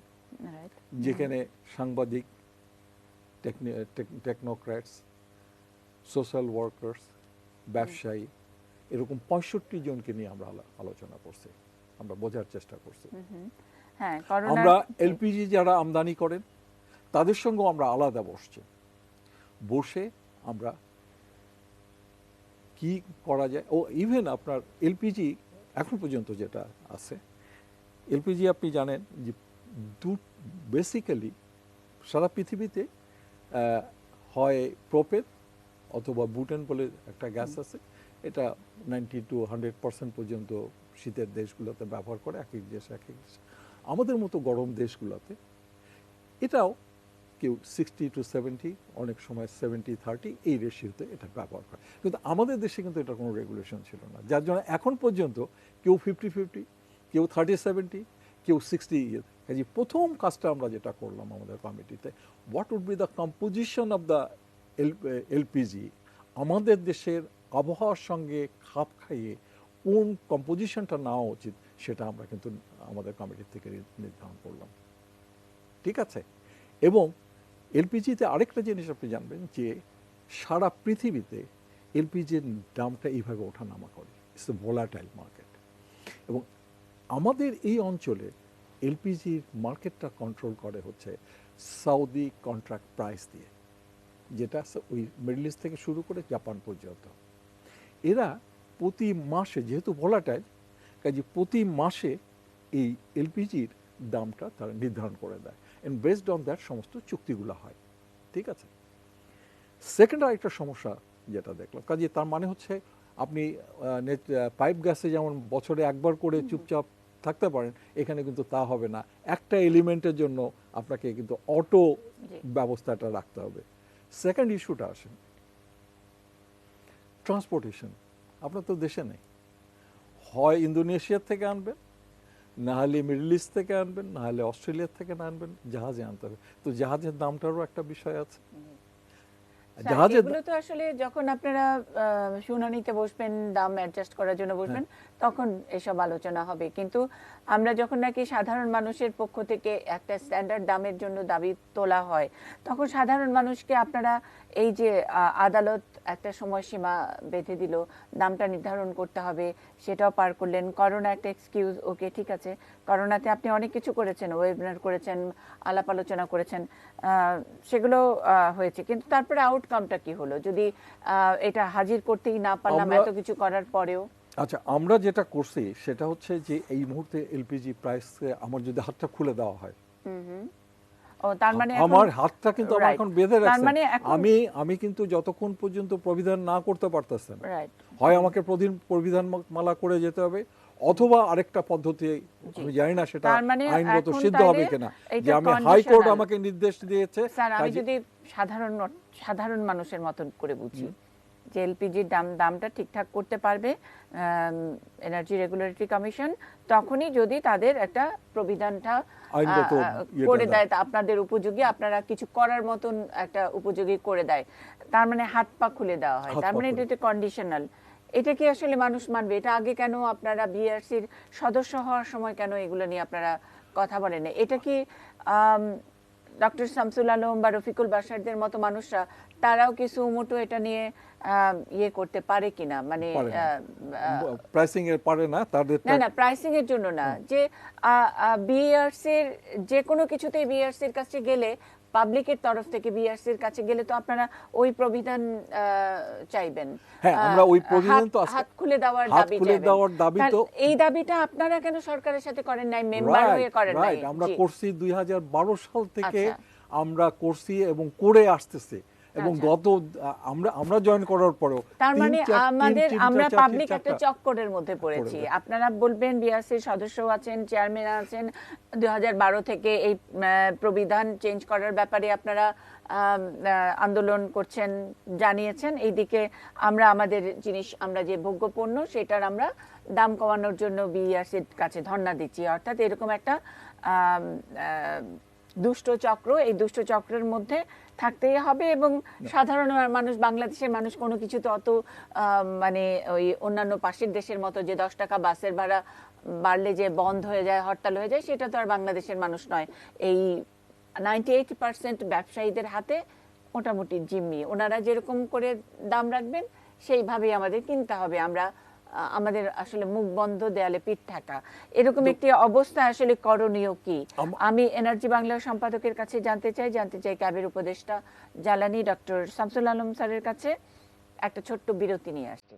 যেখানে সাংবাদিক, টেকনোক্র্যাটস, সোশ্যাল ওয়ার্কার্স, ব্যবসায়ী, এরকম 65 জনকে নিয়ে আমরা আলোচনা করছি, আমরা বোঝার চেষ্টা করছি। আমরা এলপিজি যারা আমদানি করেন তাদের সঙ্গে আমরা আলাদা বসে আমরা কি করা যায়। ইভেন আপনার এলপিজি এখন পর্যন্ত যেটা আছে, এলপিজি আপনি জানেন যে বেসিক্যালি সারা পৃথিবীতে হয় প্রোপেন অথবা বুটেন বলে একটা গ্যাস আছে, এটা 90-100% পর্যন্ত শীতের দেশগুলোতে ব্যবহার করে, এক এক দেশ এক এক দেশ। আমাদের মতো গরম দেশগুলোতে এটাও কেউ 60-70, অনেক সময় 70-30 এই রেশিওতে এটা ব্যবহার করে, কিন্তু আমাদের দেশে কিন্তু এটা কোনো রেগুলেশন ছিল না, যার জন্য এখন পর্যন্ত কেউ 50-50, কেউ 30-70, কেউ 60 কাজে প্রথম কাজটা আমরা যেটা করলাম আমাদের কমিটিতে, what would be the composition of the LPG, আমাদের দেশের আবহাওয়ার সঙ্গে খাপ খাইয়ে কোন কম্পোজিশনটা নেওয়া উচিত সেটা আমরা কিন্তু আমাদের কমিটি থেকে নির্ধারণ করলাম। ঠিক আছে, এবং এলপিজিতে আরেকটা জিনিস আপনি জানবেন যে সারা পৃথিবীতে এলপিজির দামটা এইভাবে ওঠানামা করে। It's a volatile market. এবং আমাদের এই অঞ্চলে এলপিজির মার্কেটটা কন্ট্রোল করে হচ্ছে সৌদি কন্ট্রাক্ট প্রাইস দিয়ে, যেটা ওই মিডল ইস্ট থেকে শুরু করে জাপান পর্যন্ত। এরা প্রতি মাসে, যেহেতু ভোলাটাইল, কাজে প্রতি মাসে এই এলপিজির দামটা তারা নির্ধারণ করে দেয়, এন্ড বেসড অন দ্যাট সমস্ত চুক্তিগুলো হয়। ঠিক আছে। সেকেন্ড আরেকটা সমস্যা যেটা দেখলাম, কাজে তার মানে হচ্ছে আপনি পাইপ গ্যাসে যেমন বছরে একবার করে চুপচাপ থাকতে পারেন, এখানে কিন্তু তা হবে না। একটা এলিমেন্টের জন্য আপনাকে কিন্তু অটো ব্যবস্থাটা রাখতে হবে। সেকেন্ড ইস্যুটা আসেন ট্রান্সপোর্টেশন। আপনার তো দেশে নেই, হয় ইন্দোনেশিয়ার থেকে আনবেন, না হলে মিডল ইস্ট থেকে আনবেন, না হলে অস্ট্রেলিয়ার থেকে আনবেন, জাহাজে আনতে হবে। তো জাহাজের দামটারও একটা বিষয় আছে। এগুলো তো আসলে যখন আপনারা শুনানিতে বসবেন, দাম অ্যাডজাস্ট করার জন্য বসবেন, তখন এসব আলোচনা হবে। কিন্তু আমরা যখন নাকি সাধারণ মানুষের পক্ষ থেকে একটা স্ট্যান্ডার্ড দামের জন্য দাবি তোলা হয়, তখন সাধারণ মানুষকে আপনারা এই যে আদালত একটা সময়সীমা বেঁধে দিল, দামটা নির্ধারণ করতে হবে, সেটাও পার করলেন। করোনা একটা এক্সকিউজ, ওকে ঠিক আছে, করোনাতে আপনি অনেক কিছু করেছেন, ওয়েবিনার করেছেন, আলাপ আলোচনা করেছেন, সেগুলো হয়েছে। কিন্তু তারপরে আউটকামটা কি হলো যদি এটা হাজির করতেই না পারলাম এত কিছু করার পরেও? আচ্ছা, আমরা যেটা করছি সেটা হচ্ছে যে এই মুহূর্তে এলপিজি প্রাইস আমার যদি হাতটা খুলে দেওয়া হয়, ও তার মানে আমার হাতটা কিন্তু আমার এখন বেঁধে রাখছে। মানে আমি কিন্তু যতক্ষণ পর্যন্ত প্রবিধান না করতে পারতেছেন, রাইট, হয় আমাকে প্রবিধান মালা করে যেতে হবে, অথবা আরেকটা পদ্ধতি আমি জানি না সেটা আইনগত সিদ্ধ হবে কিনা, যে আমি হাইকোর্ট আমাকে নির্দেশ দিয়েছে। স্যার, আমি যদি সাধারণ মানুষের মতন করে বুঝি যে এলপিজির দামটা ঠিকঠাক করতে পারবে এনার্জি রেগুলেটরি কমিশন, তখনই যদি তাদের একটা প্রবিধানটা করে দেয় আপনাদের উপযোগী, আপনারা কিছু করার মতন একটা উপযোগী করে দেয়, তার মানে হাত পা খুলে দেওয়া হয়, তার মানে এটা কন্ডিশনাল। এটা কি আসলে মানুষ মানবে? এটা আগে কেন আপনারা বিআরসির সদস্য হওয়ার সময় কেন এগুলো নিয়ে আপনারা কথা বলেন? এটা কি ডক্টর শামসুল আলম বা রফিকুল বাশারদের মতো মানুষরা তারাও কি সুমোটো এটা নিয়ে ইয়ে করতে পারে কিনা? মানে প্রাইসিং এর পারে না, তাদের না প্রাইসিং এর জন্য না, যে বিআরসির যে কোনো কিছুতেই বিআরসির কাছে গেলে, পাবলিকের তরফ থেকে বিআরসির কাছে গেলে তো আপনারা ওই প্রবিধান চাইবেন। হ্যাঁ, আমরা ওই প্রবিধান তো হাত খুলে দেওয়ার দাবি, তো এই দাবিটা আপনারা কেন সরকারের সাথে করেন নাই, মেম্বার হয়ে করেন নাই? আমরা করছি 2012 সাল থেকে আমরা করছি এবং করে আসতেছি, এবং গত আমরা জয়েন করার পরেও তার মানে আমরা পাবলিক একটা চক্করের মধ্যে পড়েছি। আপনারা বলবেন বিআরসির সদস্য আছেন, চেয়ারম্যান আছেন, 2012 থেকে এই প্রবিধান চেঞ্জ করার ব্যাপারে আপনারা আন্দোলন করছেন, জানিয়েছেন। এইদিকে আমরা আমাদের জিনিস, আমরা যে ভোগ্যপণ্য সেটার আমরা দাম কমানোর জন্য বিআরসির কাছে ধর্ণা দিচ্ছি। অর্থাৎ এরকম একটা দুষ্ট চক্র, এই দুষ্ট চক্রের মধ্যে থাকতেই হবে। এবং সাধারণ মানুষ, বাংলাদেশের মানুষ কোনো কিছু তো অত মানে ওই অন্যান্য পাশের দেশের মতো যে 10 টাকা বাসের ভাড়া বাড়লে যে বন্ধ হয়ে যায়, হরতাল হয়ে যায়, সেটা তো আর বাংলাদেশের মানুষ নয়। এই 98% ব্যবসায়ীদের হাতে মোটামুটি জিম্মি, ওনারা যেরকম করে দাম রাখবেন সেইভাবেই আমাদের কিনতে হবে। আমাদের আসলে মুখ বন্ধ, দেয়ালে পিঠ ঠেকা, এরকম একটি অবস্থা আসলে করণীয় কি? আমি এনার্জি বাংলার সম্পাদকের কাছে জানতে চাই ক্যাবের উপদেষ্টা জ্বালানি ডক্টর শামসুল আলম স্যারের কাছে একটা ছোট্ট বিরতি নিয়ে আসছি।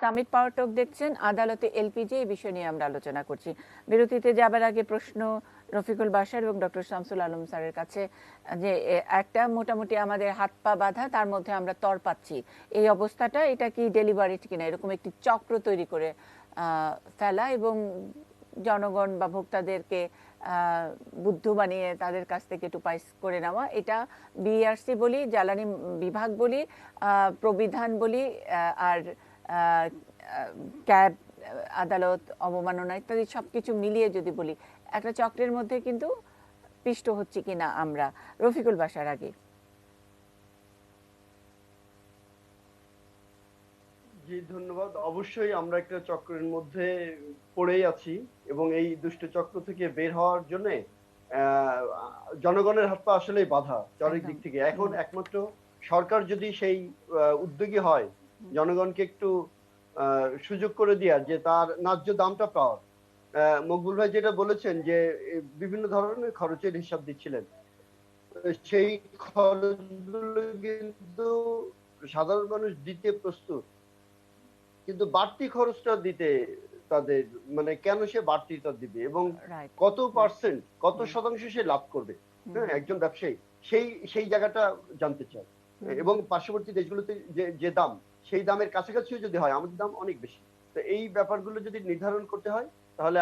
সামিট পাওয়ার টক দেখছেন, আদালতে এলপিজি, এই বিষয় নিয়ে আমরা আলোচনা করছি। বিরতিতে যাবার আগে প্রশ্ন রফিকুল বাশার এবং ডক্টর শামসুল আলম স্যারের কাছে, যে একটা মোটামুটি আমাদের হাত পা বাঁধা, তার মধ্যে আমরা তর পাচ্ছি, এই অবস্থাটা এটা কি ডেলিভারিড কিনা? এরকম একটি চক্র তৈরি করে ফেলা এবং জনগণ বা ভোক্তাদেরকে বুদ্ধ বানিয়ে তাদের কাছ থেকে একটু পাইস করে নেওয়া, এটা বিআরসি বলি, জ্বালানি বিভাগ বলি, প্রবিধান বলি, আর ক্যাব, আদালত, অবমাননা ইত্যাদি সবকিছু মিলিয়ে যদি বলি একটা চক্রের মধ্যে কিন্তু পিষ্ট হচ্ছে কিনা আমরা। রফিকুল বাসার আগে। জি ধন্যবাদ। অবশ্যই আমরা একটা চক্রের মধ্যে পড়েই আছি এবং এই দুষ্ট চক্র থেকে বের হওয়ার জন্য জনগণের হাত পা আসলেই বাঁধা চারিক দিক থেকে। এখন একমাত্র সরকার যদি সেই উদ্যোগী হয়, জনগণকে একটু সুযোগ করে দেওয়ার, যে তার ন্যায্য দামটা পাওয়ার। মকবুল ভাই যেটা বলেছেন যে বিভিন্ন ধরনের খরচের হিসাব দিচ্ছিলেন, সেই খরচগুলো কিন্তু সাধারণ মানুষ দিতে প্রস্তুত, কিন্তু বাড়তি খরচটা দিতে তাদের মানে কেন সে বাড়তিটা দিবে এবং কত পার্সেন্ট, কত শতাংশ সে লাভ করবে, হ্যাঁ, একজন ব্যবসায়ী সেই সেই জায়গাটা জানতে চায়। এবং পার্শ্ববর্তী দেশগুলোতে যে দাম, সেই দামের কাছাকাছিও যদি হয়, আমাদের দাম অনেক বেশি। তো এই ব্যাপারগুলো যদি নির্ধারণ করতে হয়, তাহলে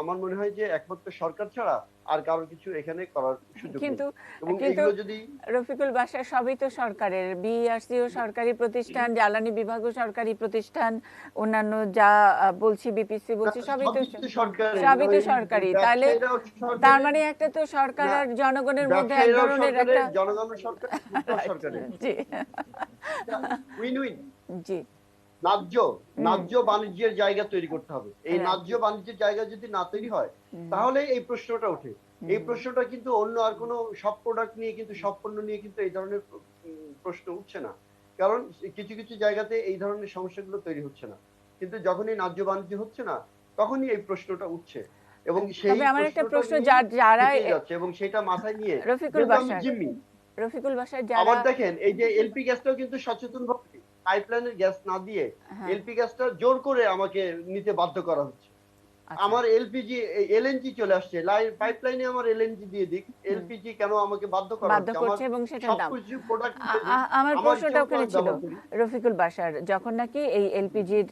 আমার মনে হয় যে একমাত্র সরকার ছাড়া আর কারোর কিছু এখানে করার সুযোগ নেই। কিন্তু এবং কিন্তু এগুলো যদি রফিকুল বাসা সবই তো সরকারের, বিআরসিও সরকারি প্রতিষ্ঠান, জ্বালানি বিভাগও সরকারি প্রতিষ্ঠান, অন্যান্য যা বলছি বিপিসি বলছি সবই তো সরকারি। তাহলে তার মানে একটা তো সরকার আর জনগণের মধ্যে এক ধরনের একটা জনগণের সরকার সরকারের জি উইন উইন জি ন্যায্য বাণিজ্যের জায়গা তৈরি করতে হবে। এই ন্যায্য বাণিজ্যের জায়গা যদি না তৈরি হয়, তাহলে এই প্রশ্নটা ওঠে। এই প্রশ্নটা কিন্তু অন্য আর কোনো সব প্রোডাক্ট নিয়ে কিন্তু, সব পণ্য নিয়ে কিন্তু এই ধরনের প্রশ্ন উঠছে না, কারণ কিছু কিছু জায়গাতে এই ধরনের সমস্যাগুলো তৈরি হচ্ছে না। কিন্তু যখনই ন্যায্য বাণিজ্য হচ্ছে না, তখনই এই প্রশ্নটা উঠছে এবং সেই আমার একটা প্রশ্ন, যারা যাচ্ছে এবং সেটা মাথায় নিয়ে রফিকুল বাসার আবার দেখেন, এই যে এলপি গ্যাসটাও কিন্তু সচেতন ভাবে পাইপলাইনের গ্যাস না দিয়ে এলপি গ্যাসটা জোর করে আমাকে নিতে বাধ্য করা হচ্ছে। আমার এলপিজি এলএনজি চলে আসছে, পাইপলাইনে আমার এলএনজি দিয়ে দিক, এলপিজি কেন আমাকে বাধ্য করছে? এবং সেটার দাম, আমার প্রশ্নটা ওখানে ছিল রফিকুল বাসার, যখন নাকি এই এলপিজির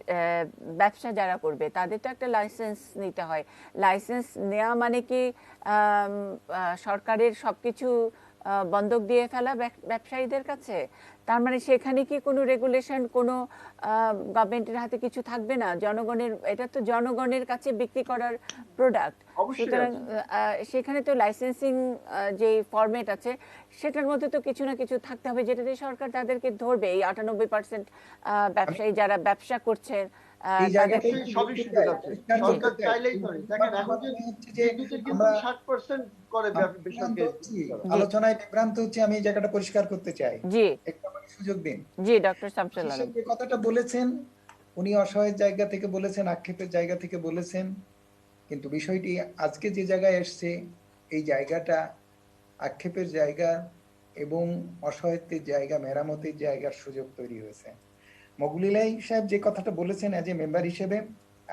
ব্যবসা যারা করবে তাদের তো একটা লাইসেন্স নিতে হয়। লাইসেন্স নেওয়া মানে কি সরকারের সবকিছু বন্ধক দিয়ে ফেলা ব্যবসায়ীদের কাছে? তার মানে সেখানে কি কোনো রেগুলেশন, কোনো গভর্নমেন্টের হাতে কিছু থাকবে না? জনগণের, এটা তো জনগণের কাছে বিক্রি করার প্রোডাক্ট, সুতরাং সেখানে তো লাইসেন্সিং যে ফরম্যাট আছে সেটার মধ্যে তো কিছু না কিছু থাকতে হবে, যেটাতে সরকার তাদেরকে ধরবে। এই 98% ব্যবসায়ী যারা ব্যবসা করছেন আলোচনায় বিভ্রান্ত হচ্ছে। আমি এই জায়গাটা পরিষ্কার করতে চাই, একটু আমাকে সুযোগ দিন। জি ডক্টর শামসুল আলম যে কথাটা বলেছেন, উনি অসহায়ের জায়গা থেকে বলেছেন, আক্ষেপের জায়গা থেকে বলেছেন, কিন্তু বিষয়টি আজকে যে জায়গায় এসছে, এই জায়গাটা আক্ষেপের জায়গা এবং অসহায়ত্বের জায়গা, মেরামতের জায়গার সুযোগ তৈরি হয়েছে। মকবুলিলাই সাহেব যে কথাটা বলেছেন অ্যাজ এ মেম্বার হিসেবে,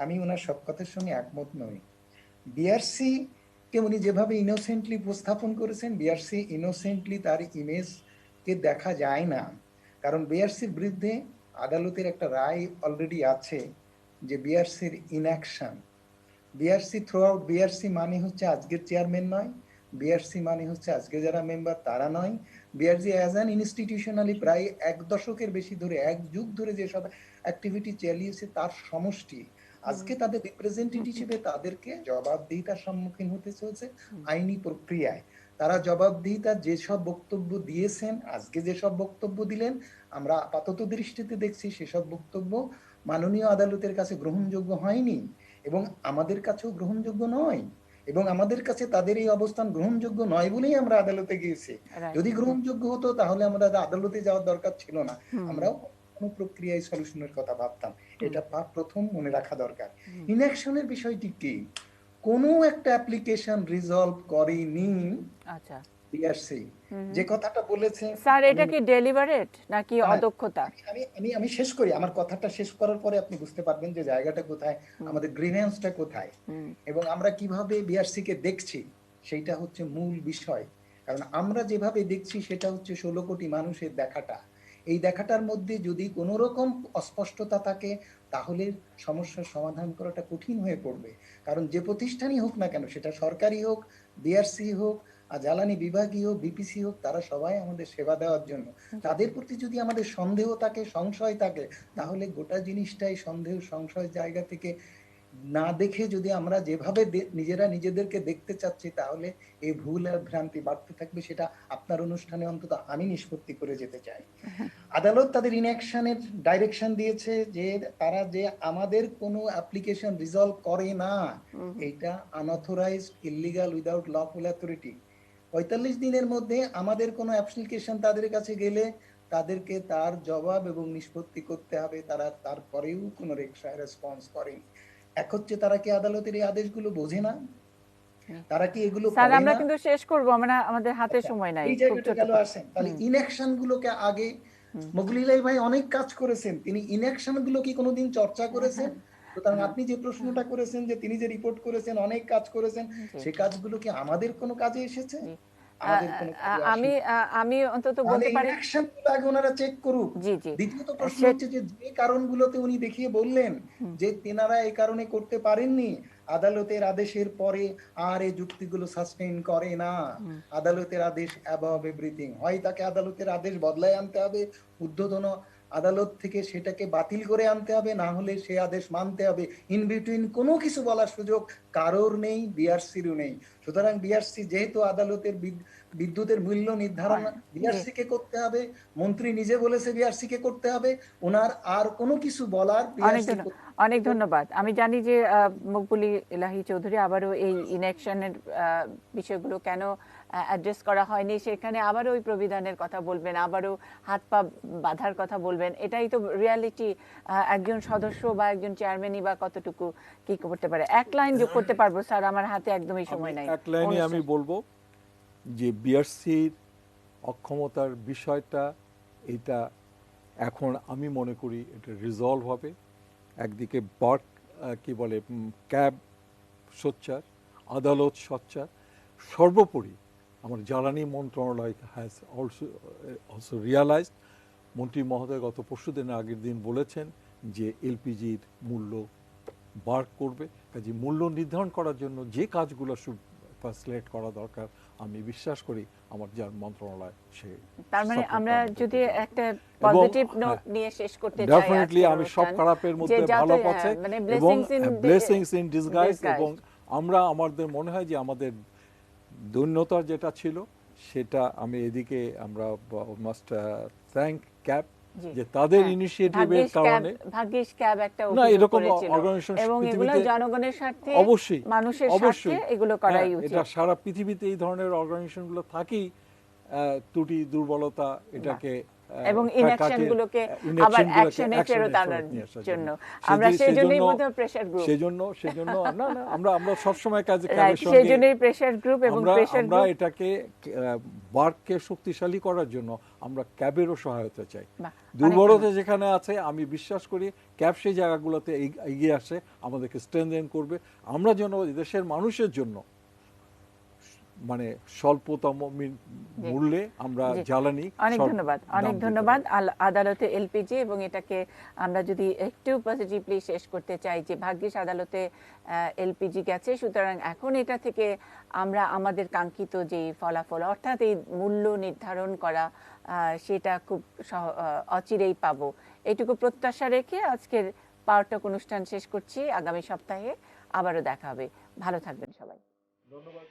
আমি ওনার সব কথার সঙ্গে একমত নই। বিআরসি কে উনি যেভাবে ইনোসেন্টলি উপস্থাপন করেছেন, বিআরসি ইনোসেন্টলি তার ইমেজকে দেখা যায় না, কারণ বিআরসির বিরুদ্ধে আদালতের একটা রায় অলরেডি আছে যে বিআরসির in action. BRC throughout, BRC মানে হচ্ছে আজকের চেয়ারম্যান নয়, বিআরসি মানে হচ্ছে আজকে যারা মেম্বার তারা নয়। বিআরসি অ্যাজ অ্যান ইনস্টিটিউশনালি প্রায় এক দশকের বেশি ধরে, এক যুগ ধরে যেসব অ্যাক্টিভিটি চালিয়েছে তার সমষ্টি। আজকে তাদের রিপ্রেজেন্টেটিভ হিসেবে তাদেরকে জবাবদিহিতার সম্মুখীন হতে চলছে আইনি প্রক্রিয়ায়। তারা জবাবদিহিতার যেসব বক্তব্য দিয়েছেন, আজকে যেসব বক্তব্য দিলেন, আমরা আপাতত দৃষ্টিতে দেখছি সেসব বক্তব্য মাননীয় আদালতের কাছে গ্রহণযোগ্য হয়নি এবং আমাদের কাছেও গ্রহণযোগ্য নয়, এবং আমাদের কাছে তাদের এই অবস্থান গ্রহণযোগ্য নয় বলেই আমরা আদালতে গিয়েছি। যদি গ্রহণযোগ্য হতো তাহলে আমাদের আদালতে যাওয়ার দরকার ছিল না, আমরাও কোনো প্রক্রিয়ায় সলিউশনের কথা ভাবতাম। এটা প্রথম মনে রাখা দরকার। ইনঅ্যাকশনের বিষয়টি কি? কোনো একটা অ্যাপ্লিকেশন রিজলভ করেনি বিআরসি। যে কথাটা বলেছে স্যার, এটা কি ডেলিভারেট নাকি অদক্ষতা? আমি শেষ করি, আমার কথাটা শেষ করার পরে আপনি বুঝতে পারবেন যে জায়গাটা কোথায়, আমাদের গ্রিভেন্সটা কোথায় এবং আমরা কিভাবে বিআরসি কে দেখছি, সেইটা হচ্ছে মূল বিষয়। কারণ আমরা যেভাবে দেখছি সেটা হচ্ছে 16 কোটি মানুষের দেখাটা। এই দেখাটার মধ্যে যদি কোনো রকম অস্পষ্টতা থাকে, তাহলে সমস্যার সমাধান করাটা কঠিন হয়ে পড়বে। কারণ যে প্রতিষ্ঠানই হোক না কেন, সেটা সরকারি হোক, বিআরসি হোক, আর জ্বালানি বিভাগই হোক, বিপিসি হোক, তারা সবাই আমাদের সেবা দেওয়ার জন্য। তাদের প্রতি যদি আমাদের সন্দেহ থাকে, সংশয় থাকে, তাহলে গোটা জিনিসটাই সন্দেহ সংশয় জায়গা থেকে না দেখে যদি আমরা যেভাবে নিজেরা নিজেদেরকে দেখতে চাচ্ছি, তাহলে এই ভুল আর ভ্রান্তি বাড়তে থাকবে। সেটা আপনার অনুষ্ঠানে অন্তত আমি নিষ্পত্তি করে যেতে চাই। আদালত তাদের ইনঅ্যাকশনের ডাইরেকশন দিয়েছে যে তারা যে আমাদের কোনো অ্যাপ্লিকেশন রিজলভ করে না, এইটা unauthorised, illegal, without lawful authority. ৪৫ দিনের মধ্যে আমাদের কোনো অ্যাপ্লিকেশন তাদের কাছে গেলে তাদেরকে তার জবাব এবং নিষ্পত্তি করতে হবে। তারা তারপরেও কোনো রেসপন্স করেনি। এক হচ্ছে তারা কি আদালতের এই আদেশগুলো বোঝে না, তারা কি এগুলো স্যার করে আমরা না? কিন্তু শেষ করব, আমরা আমাদের হাতে সময় নাই, এই খুব জায়গাটা ছোট গেল করে। আসেন তাহলে ইনঅ্যাকশন গুলোকে আগে। মগলিলাই ভাই অনেক কাজ করেছেন, তিনি ইনঅ্যাকশন গুলো কি কোনোদিন চর্চা করেছেন? সুতরাং আপনি যে প্রশ্নটা করেছেন যে তিনি যে রিপোর্ট করেছেন, অনেক কাজ করেছেন, সেই কাজগুলো কি আমাদের কোনো কাজে এসেছে? আমাদের কোনো কাজে আমি আসেনি। আমি অন্তত তাহলে বলতে পারি। ইনঅ্যাকশন গুলো আগে ওনারা চেক করুক। জি জি দ্বিতীয়ত প্রশ্ন সে হচ্ছে যে যে কারণগুলোতে উনি দেখিয়ে বললেন যে তেনারা এই কারণে করতে পারেননি, আদালতের আদেশের পরে আর এই যুক্তিগুলো সাসটেইন করে না। আদালতের আদেশ অ্যাবভ এভরিথিং। হয় তাকে আদালতের আদেশ বদলায় আনতে হবে, ঊর্ধ্বতন আদালত থেকে সেটাকে বাতিল করে আনতে হবে, না হলে সে আদেশ মানতে হবে। ইন বিটুইন কোনো কিছু বলার সুযোগ কারোর নেই, বিআরসিরও নেই। সুতরাং বিআরসি যেহেতু আদালতের বিদ্যুতের মূল্য নির্ধারণ বিআরসি কে করতে হবে, মন্ত্রী নিজে বলেছে বিআরসি কে করতে হবে, ওনার আর কোনো কিছু বলার অনেক বিআরসি। অনেক ধন্যবাদ। আমি জানি যে মকবুলী ইলাহি চৌধুরী আবারও এই ইনঅ্যাকশনের বিষয়গুলো কেন অ্যাড্রেস করা হয়নি সেখানে আবারও ওই প্রবিধানের কথা বলবেন, আবারও হাত পা বাঁধার কথা বলবেন। এটাই তো রিয়ালিটি। একজন সদস্য বা একজন চেয়ারম্যানই বা কতটুকু কি করতে পারে। এক লাইন যোগ করতে পারবো স্যার, আমার হাতে একদমই সময় নাই। এক লাইনে আমি বলবো যে বিআরসির অক্ষমতার বিষয়টা, এটা এখন আমি মনে করি এটা রিজলভ হবে। একদিকে বার্ক কি বলে ক্যাব সোচ্চার, আদালত সোচ্চার, সর্বোপরি আমার জ্বালানি মন্ত্রণালয় হ্যাজ অলসো রিয়ালাইজড। মন্ত্রী মহোদয় গত পরশুদিন আগের দিন বলেছেন যে এলপিজির মূল্য বার্ক করবে। কাজে মূল্য নির্ধারণ করার জন্য যে কাজগুলো ফ্যাসিলিটেট করা দরকার, আমি বিশ্বাস করি আমার যার মন্ত্রণালয় সে। তার মানে আমরা যদি একটা পজিটিভ নোট নিয়ে শেষ করতে চাই, ডেফিনেটলি আমি সব খারাপের মধ্যে ভালো পথে এবং ব্লেসিংস ইন ডিসগাইজ। এবং আমরা আমাদের মনে হয় যে আমাদের দৈন্যতা যেটা ছিল সেটা আমি এদিকে আমরা মাস্ট থ্যাঙ্ক ক্যাব যে তাদের ইনিশিয়েটিভের কারণে ভাগ্যিস ক্যাব একটা না এরকম করেছিল অর্গানাইজেশন এবং এগুলো পৃথিবীতে জনগণের স্বার্থে, অবশ্যই মানুষের স্বার্থে এগুলো করাই উচিত। এটা সারা পৃথিবীতে এই ধরনের অর্গানাইজেশনগুলো থাকেই ত্রুটি দুর্বলতা এটাকে এবং ইনঅ্যাকশনগুলোকে আবার অ্যাকশনে ফেরত আনার জন্য আমরা সেজন্যই বোধহয় প্রেসার গ্রুপ, সেজন্য না না আমরা সব সময় কাজে সেজন্যই প্রেসার গ্রুপ এবং প্রেসার আমরা গ্রুপ এটাকে বার্ককে শক্তিশালী করার জন্য আমরা ক্যাবেরও সহায়তা চাই। দুর্বলতা যেখানে আছে আমি বিশ্বাস করি ক্যাব সেই জায়গাগুলোতে এগিয়ে আসে, আমাদেরকে স্ট্রেনথেন করবে। আমরা যেন দেশের মানুষের জন্য মানে স্বল্পতম মূল্যে আমরা জ্বালানি। অনেক ধন্যবাদ, অনেক ধন্যবাদ। আদালতে এলপিজি এবং এটাকে আমরা যদি একটু পজিটিভলি শেষ করতে চাই যে ভাগ্যিস আদালতে এলপিজি গেছে, সুতরাং এখন এটা থেকে আমরা আমাদের কাঙ্ক্ষিত যে ফলাফল অর্থাৎ এই মূল্য নির্ধারণ করা সেটা খুব অচিরেই পাবো, এইটুকু প্রত্যাশা রেখে আজকের পাওয়ার টক অনুষ্ঠান শেষ করছি। আগামী সপ্তাহে আবারও দেখা হবে। ভালো থাকবেন সবাই। ধন্যবাদ।